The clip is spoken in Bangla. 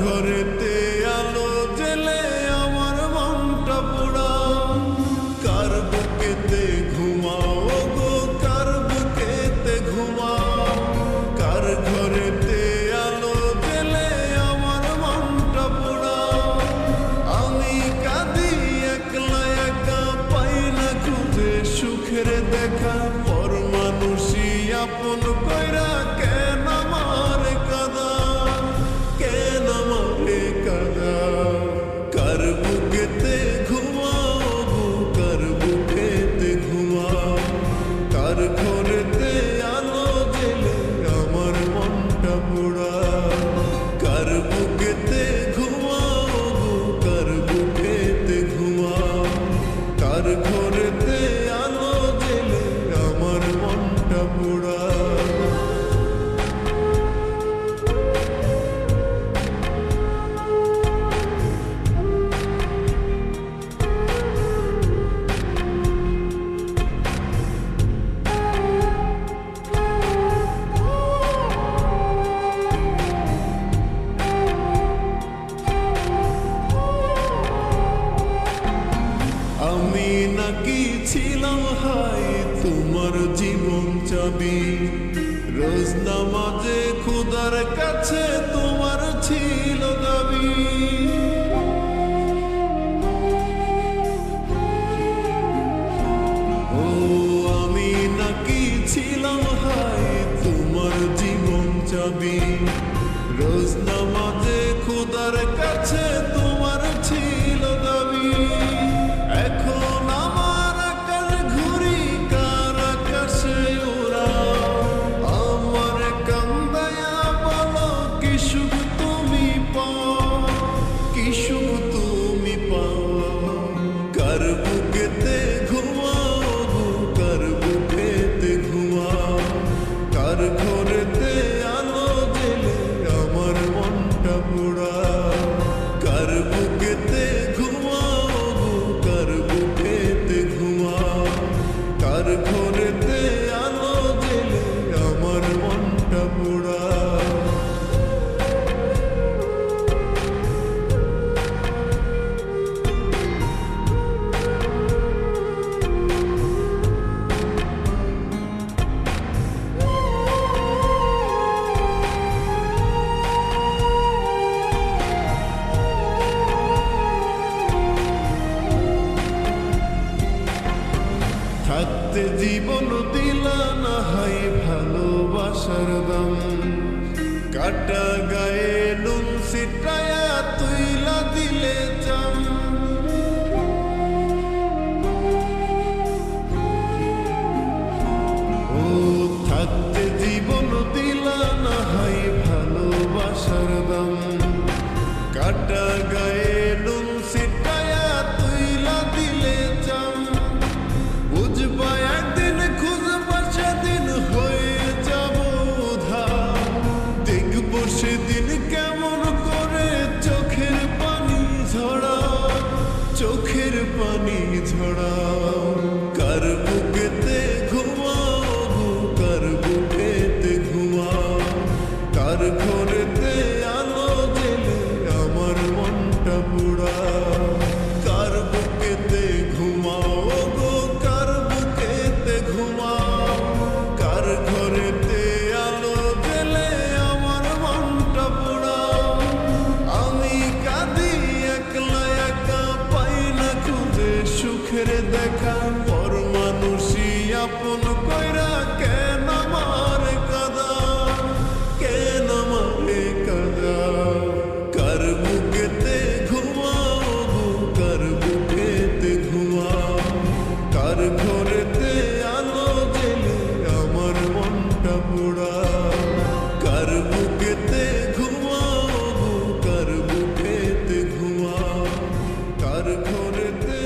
ঘরেতে আলো জেলে আমার মনটা পোড়া, কার বুকেতে ঘুমাও গো, কার বুকেতে ঘুমাও, কার ঘরেতে আলো জেলে আমার মনটা পোড়া। আমি কাঁদি একলা একা, পাই না খুঁজে সুখের দেখা, পর মানুষই আপন কইরা কেন আমার কাদা, কেন আমারে কাদা। কার বুকেতে ঘুমাও গো, কার বুকেতে ঘুমাও, কার ঘরেতে আলো জেলে আমার মনটা পোড়া, কার বুকেতে ঘুমাও গো, কার বুকেতে ঘুমাও, কার ঘরেতে আলো জেলে আমার মনটা পোড়া। আমি নাকি ছিলাম হাই তোমার জীবন চাবি, রোজ নামাজে খোদার কাছে তোমার ছিল দাবি। ও আমি নাকি ছিলাম হাই তোমার জীবন চাবি, রোজ নামাজে খোদার কাছে তোমার ছিল দাবি। এখন আমার আকাশ ঘুরি, কার আকাশে ওড়াও, আমার কান্দায়া বলো কি সুখ তুমি পাও, কি সুখ তুমি পাও। কার বুকেতে ঘুমাও গো, কার বুকেতে ঘুমাও, কার ঘরেতে আলো জেলে আমার মনটা পোড়া, কার বুকেতে ঘুমাও গো, কার বুকেতে ঘুমাও, কার ঘরেতে আলো জেলে আমার মনটা পোড়া। থাকতে জীবন দিলা না হাই ভালোবাসার দাম, কাটা গায়ে নুন ছিটায়া তুইলা দিলে জাম। ও থাকতে জীবন দিলা না হাই ভালোবাসার দাম, কাটা গায়ে নুন ছিটায়া তুইলা দিলে জাম। বুঝবা একদিন, খুঁজবা সেদিন, হয়ে যাব উধার, দেখবো সেদিন কেমন করে চোখের পানি ঝরাও, চোখের পানি ঝরাও। কার বুকেতে ঘুমাও গো, কার বুকেতে ঘুমাও, কার ঘরেতে আলো জেলে আমার মনটা পোড়া, কার বুকেতে ঘুমাও গো, কার বুকেতে ঘুমাও, কার ঘরেতে আলো জেলে আমার মনটা পোড়া। আমি কাঁদি একলা একা, পাই না খুঁজে সুখের দেখা, পর মানুষই আপন কইরা কেন আমার কাদা, কেন আমারে কাদা। কার বুকেতে ঘুমাও গো, কার বুকেতে ঘুমাও, কার ঘরেতে আলো জেলে আমার মনটা পোড়া, কার বুকেতে ঘুমাও গো, কার বুকেতে ঘুমাও, কার ঘরেতে